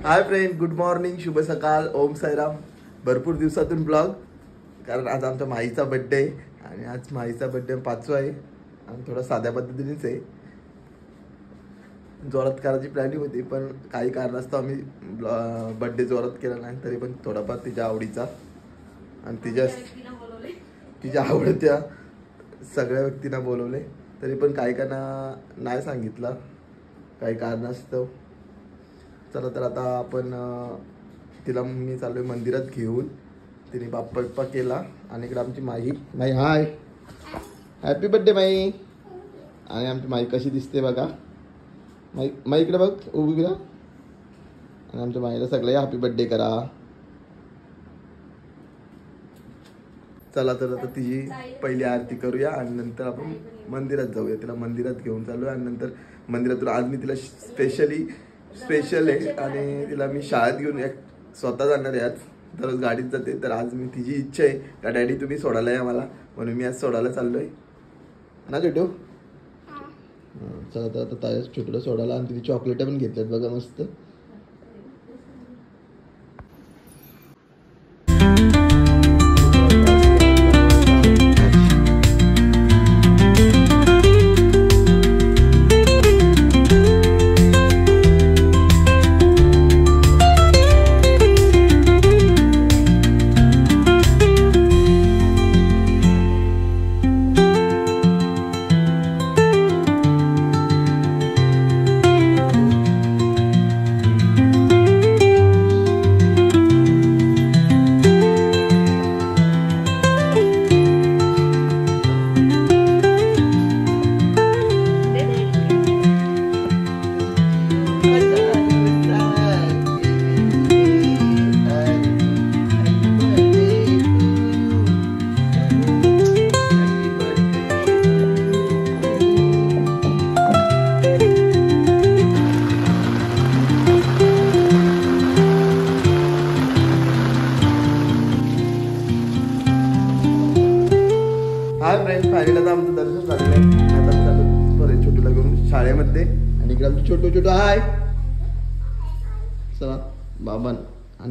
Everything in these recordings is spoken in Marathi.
हाय फ्रेंड, गुड मॉर्निंग, शुभ सकाळ, ओम साईराम. भरपूर दिवसातून ब्लॉग, कारण आज आमच्या माईचा बड्डे आहे आणि आज माईचा बड्डे 5वा आहे आणि थोडा साध्या पद्धतीनेच आहे. जोरात करायची प्लॅनिंग होती, पण काही कारणास्तव आम्ही बड्डे जोरात केला नाही. तरी पण थोडाफार तिच्या आवडीचा आणि तिच्या आवडत्या सगळ्या व्यक्तींना बोलवले. तरी पण काही काना नाही सांगितलं काही कारणास्तव. चला तर आता आपण तिला मी चाललोय मंदिरात घेऊन. तिने बाप्पा बिप्पा केला आणि इकडे आमची माई हाय, हॅपी बर्थडे माई. आणि आमची माई कशी दिसते बघा. माई इकडे बघ उभी करा. आणि आमच्या माईला सगळे हॅपी बर्थडे करा. चला तर आता तिची पहिली आरती करूया आणि नंतर आपण मंदिरात जाऊया. तिला मंदिरात घेऊन चालूया आणि नंतर मंदिरातून आज मी तिला स्पेशल आहे आणि तिला मी शाळेत घेऊन स्वतः जाणार आहे. आज दररोज गाडीत जाते, तर आज मी तिची इच्छा आहे का डॅडी तुम्ही सोडायला या मला, म्हणून मी आज सोडायला चाललोय ना छोटू. चला तर आता ताया छोटूला सोडायला आणि तिथे चॉकलेट पण घेतल्यात बघा मस्त. फायनल आमचं दर्शन झालेलं आहे. छोटूला घेऊन शाळेमध्ये आणि इकडे आमचं छोटू हाय. चला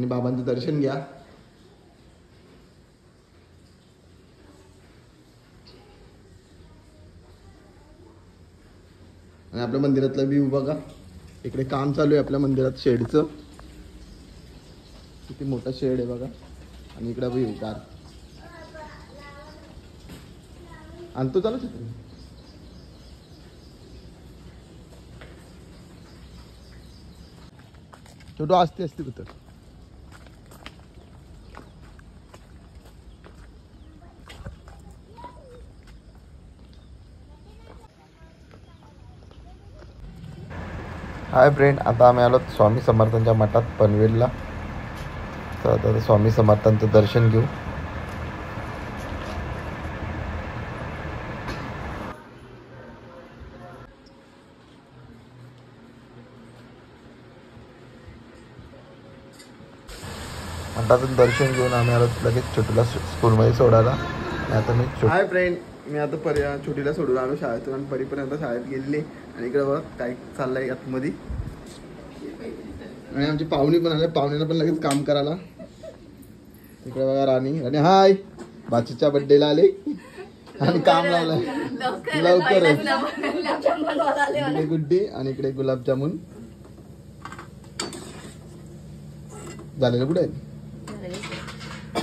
बाबांचं दर्शन घ्या. आणि आपल्या मंदिरातला व्ह्यू बघा. इकडे काम चालू आहे आपल्या मंदिरात शेडचं. किती मोठा शेड आहे बघा. आणि इकडे व्ह्यू कार आणतो. चालू छोटू असते कुठं. हाय फ्रेंड, आता आम्ही आलो स्वामी समर्थांच्या मठात पनवेलला. तर आता स्वामी समर्थांचं दर्शन घेऊ. मठातून दर्शन घेऊन आम्ही आलो लगेच छोटूला स्कूलमध्ये सोडायला. आता मी हाय फ्रेंड, मी आता छोटीला सोडून आलो शाळेतून आणि परीपर्यंत शाळेत गेलेली. आणि इकडे बघ काय चाललंय आतमध्ये. आणि आमची पाहुणी पण आले, पाहुण्याला पण लगेच काम करायला. इकडे बघा राणी हाय, बाचूच्या बड्डेला आले आणि काम लावलंय लवकर. गुड्डी आणि इकडे गुलाबजामुन झालेलं. कुठे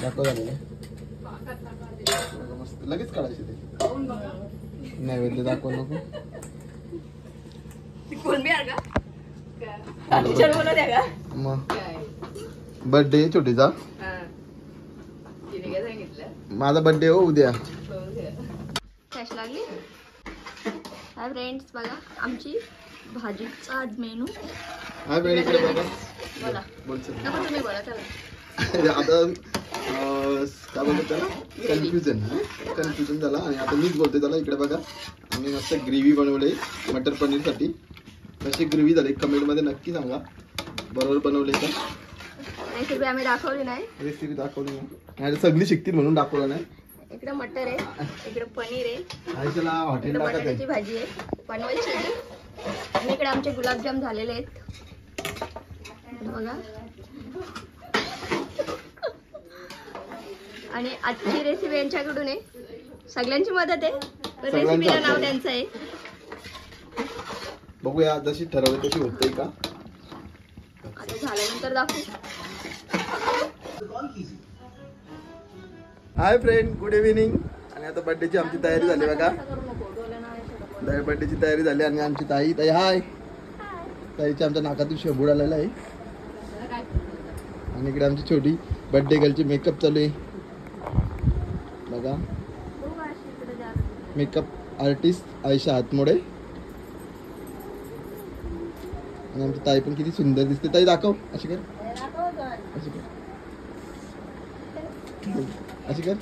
दाखव झालेलं मस्त. लगेच काढायचे ते नैवेद्य दाखव नको. मग बर्थडे छोटीचा. माझा बर्थडे हो उद्या. कॅश लागली. हाय फ्रेंड्स, बघा आमची भाजीचा आज मेनू. हाय फ्रेंड, इकडे बघा. बोला नको तुम्ही बोला. चला आता काय बोलतो त्याला, कन्फ्युजन झाला आणि आता मीच बोलते त्याला. इकडे बघा आम्ही मस्त ग्रेव्ही बनवली मटर पनीरसाठी. कशी ग्रेव्ही झाली कमेंटमध्ये नक्की सांगा. बरोबर बनवले का. रेसिपी आम्ही दाखवली नाही. रेसिपी दाखवली नाही, सगळी शिकतील म्हणून दाखवलं नाही. इकडे मटर आहे, इकडे पनीर आहे, आईला हॉटेल बटाट्याची भाजी आहे, पनवेलची. आणि इकडे आमचे गुलाबजाम झालेले आहेत. बघा. आणि आजची रेसिपी यांच्याकडून आहे. सगळ्यांची मदत आहे पण रेसिपीला नाव त्यांचं आहे. बघूया जशी ठरवली तशी होतंय का. आता झाल्यानंतर दाखवू. Hi friend, good evening. आणि आता बर्थडेची आमची तयारी झाली बघा. बर्थडेची तयारी झाली आणि आमची ताई हाय. ताईच्या आमच्या नाकातून शेंबूड आलेला आहे. आणि इकडे आमची छोटी बर्थडे गर्लची मेकअप चालू आहे बघा. Makeup artist Ayesha Hatmode. आणि आमची ताई पण किती सुंदर दिसते. ताई दाखव, अशी कर, अशी कर, अशी कर.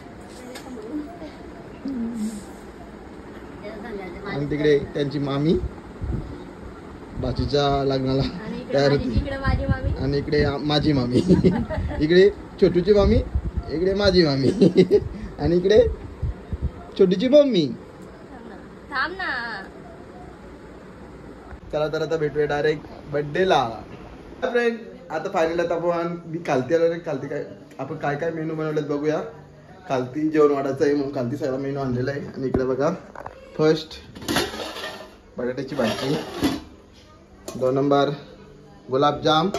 आणि तिकडे त्यांची मामी बाजूच्या लग्नाला तयार होती. आणि इकडे माझी मामी. इकडे छोटूची मामी, इकडे माझी मामी. आणि इकडे छोटीची मम्मी. चला तर आता भेटूया डायरेक्ट बर्थडेला. फ्रेंड आता फायनल आता आपण मी कालती आलो रे. कालती काय आपण काय काय मेनू बनवलेत बघूया. कालती जेवण वाढायचं आहे म्हणून कालती सगळा मेनू आणलेला आहे. आणि इकडे बघा फर्स्ट बटाट्याची भाजी, 2 नंबर गुलाबजाम,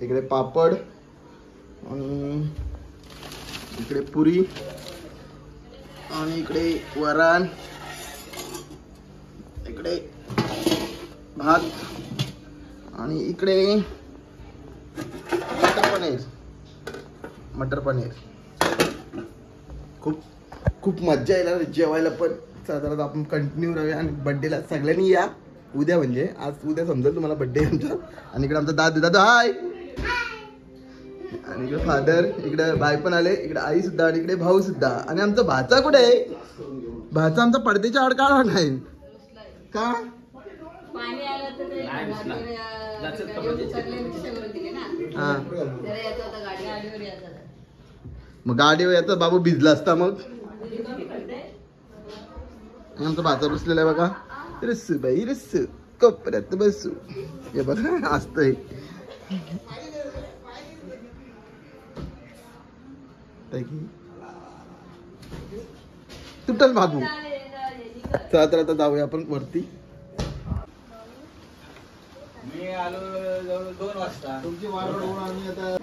इकडे पापड, आणि इकडे पुरी, आणि इकडे वरण, इकडे भात, आणि इकडे मटर पनीर. खूप खूप मज्जा येईल जेवायला पण. साधारण आपण कंटिन्यू राहूया. आणि बड्डेला सगळ्यांनी या उद्या, म्हणजे आज उद्या समजेल तुम्हाला बड्डे आमचा. आणि इकडे आमचा दादा हाय. आणि इकडे फादर, इकडे बाई पण आले, इकडे आई सुद्धा, आणि इकडे भाऊ सुद्धा. आणि आमचा भाचा कुठे आहे? भाचा आमचा पडद्याच्या आड काढा नाही का. मग गाडीवर येतं बाबू भिजला असता मग. आमचा भाचा बसलेला आहे बघा. रस्सू बाई रस्सू कोपऱ्यात बसू. हे बघा असतंय. तुटल बाबू. चला तर आता जाऊया आपण वरती. मी आलो जवळ 2 वाजता. तुमची वाट बघून आम्ही आता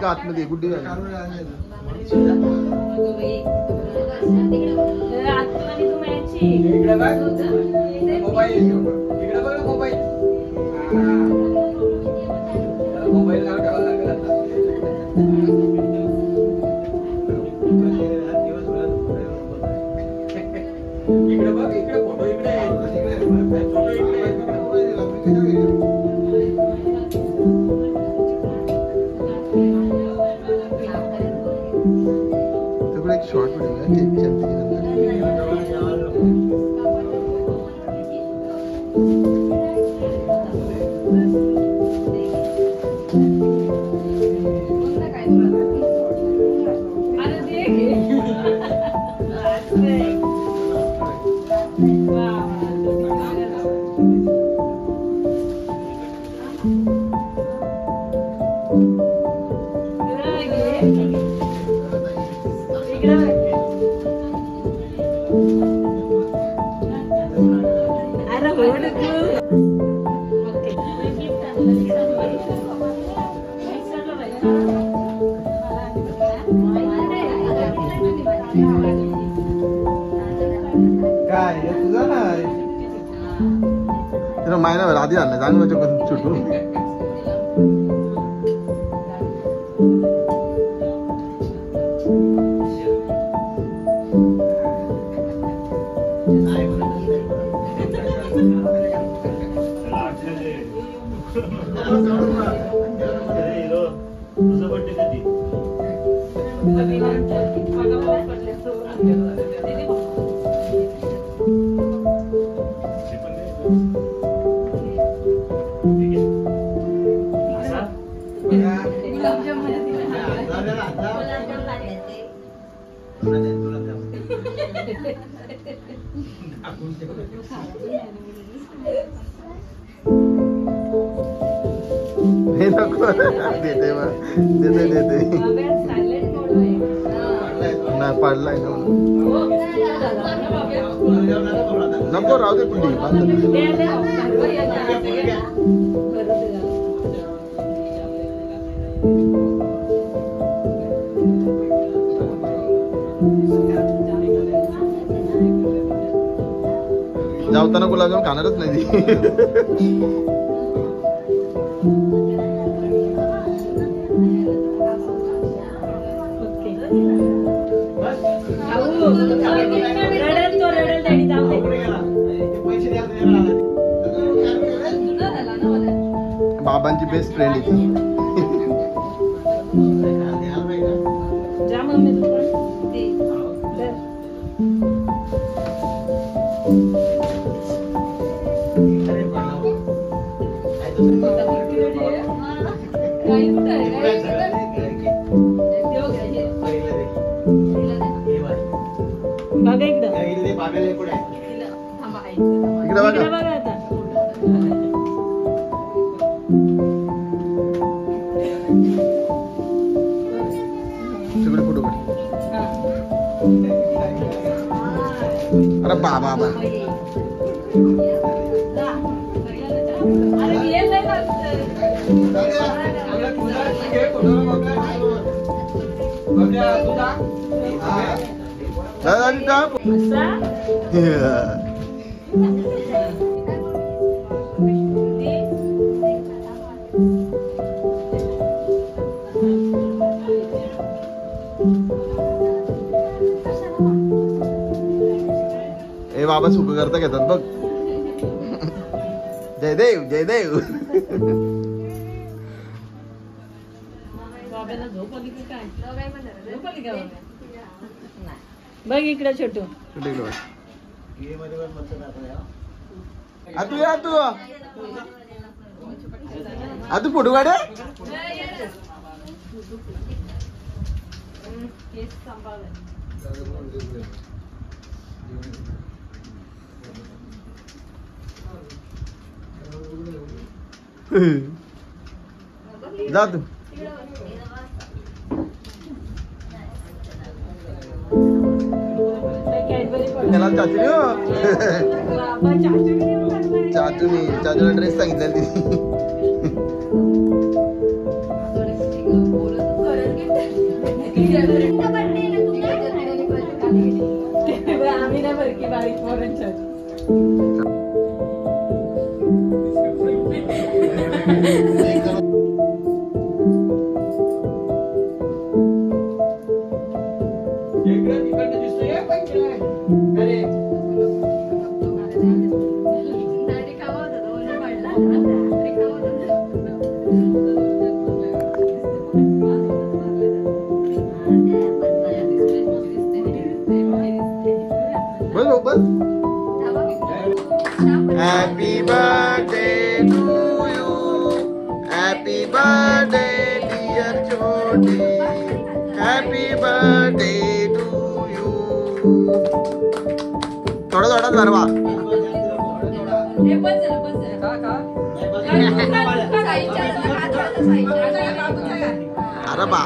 आतमध्ये गुड्डी शॉर्ट काय तुझा ना तेरा महिनाभर आधी आणलं जाण माझ्या सुटून हे नको देते देते नाही पडलाय ना नको राहू दे कुंडी जावताना गुलाबजाम खाणारच नाही ती बाबांची बेस्ट फ्रेंड आहे इकडे बघा. इकडे बघा आता. तिकडे फोटो काढ. हा. अरे बाबा बा. अरे ये नाही ना. असा? ए बाबा सुख करता घेतात बघ. जयदेव जयदेव. बाबाला झोप आली की काय? झोप आली का बाबा? नाही. बघ इकडे छोटू. कुठे गेलो? आतू या आतू. आतू फोटो काढ. केस सांभाळ. जा तू. कॅडबरी पण. त्याला चाचणी हो. बाबा चाचणी करणार. चाचूला ड्रेस सांगितलेला तिने. आम्ही नाही बरं की बारीक पोरांच्या. बस बस. Happy birthday to you. Happy birthday dear Choti. Happy birthday to you. थोडा थोडा धरवा. अरे बा.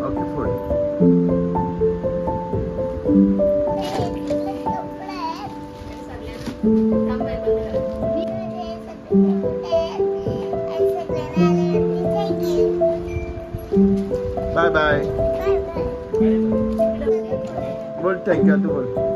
Okay full. Bye bye. बोल थँक्यू तू बोल.